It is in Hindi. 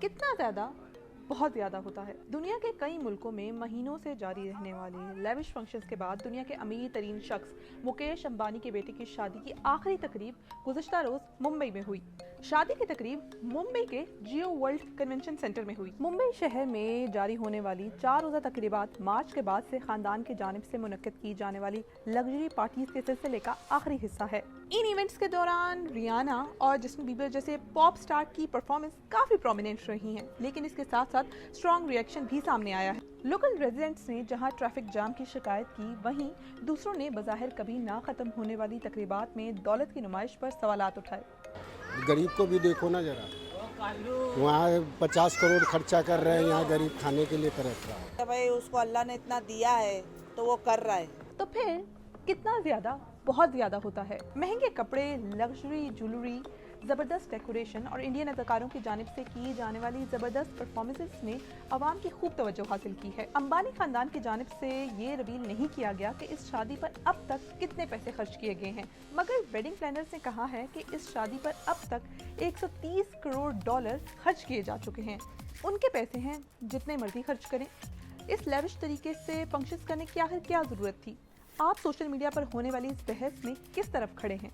कितना ज्यादा? बहुत ज्यादा होता है। दुनिया के कई मुल्कों में महीनों से जारी रहने वाले लेविश फंक्शंस के बाद दुनिया के अमीर तरीन शख्स मुकेश अंबानी के बेटे की शादी की आखिरी तकरीब गुज़श्ता रोज मुंबई में हुई। शादी की तकरीब मुंबई के जियो वर्ल्ड कन्वेंशन सेंटर में हुई। मुंबई शहर में जारी होने वाली 4 रोज़ा तकरीबात मार्च के बाद से खानदान की जानिब से मुनक्किद की जाने वाली लग्जरी पार्टीज के सिलसिले का आखिरी हिस्सा है। इन इवेंट्स के दौरान रियाना और जस्टिन बीबर जैसे पॉप स्टार की परफॉर्मेंस काफी प्रोमिनेंट रही हैं, लेकिन इसके साथ साथ स्ट्रॉन्ग रिएक्शन भी सामने आया है। लोकल रेजिडेंट्स ने जहां ट्रैफिक जाम की शिकायत की, वहीं दूसरों ने बज़ाहिर कभी ना खत्म होने वाली तकरीबात में दौलत की नुमाइश पर सवालात उठाए। गरीब को भी देखो ना जरा, वहाँ 50 करोड़ खर्चा कर रहे हैं, यहाँ गरीब खाने के लिए तरस रहा है। भाई उसको अल्लाह ने इतना दिया है तो वो कर रहा है। तो फिर कितना ज्यादा? बहुत ज्यादा होता है। महंगे कपड़े, लग्जरी ज्वेलरी, जबरदस्त डेकोरेशन और इंडियन अदाकारों की जानिब से की जाने वाली जबरदस्त परफॉर्मेंसेस ने आवाम की खूब तवज्जो हासिल की है। अंबानी खानदान की जानिब से ये रिवील नहीं किया गया कि इस शादी पर अब तक कितने पैसे खर्च किए गए हैं, मगर वेडिंग प्लानर्स ने कहा है कि इस शादी पर अब तक 130 करोड़ डॉलर खर्च किए जा चुके हैं। उनके पैसे हैं, जितने मर्जी खर्च करें। इस लेविश तरीके से फंक्शंस करने की आखिर क्या जरूरत थी? आप सोशल मीडिया पर होने वाली इस बहस में किस तरफ खड़े हैं?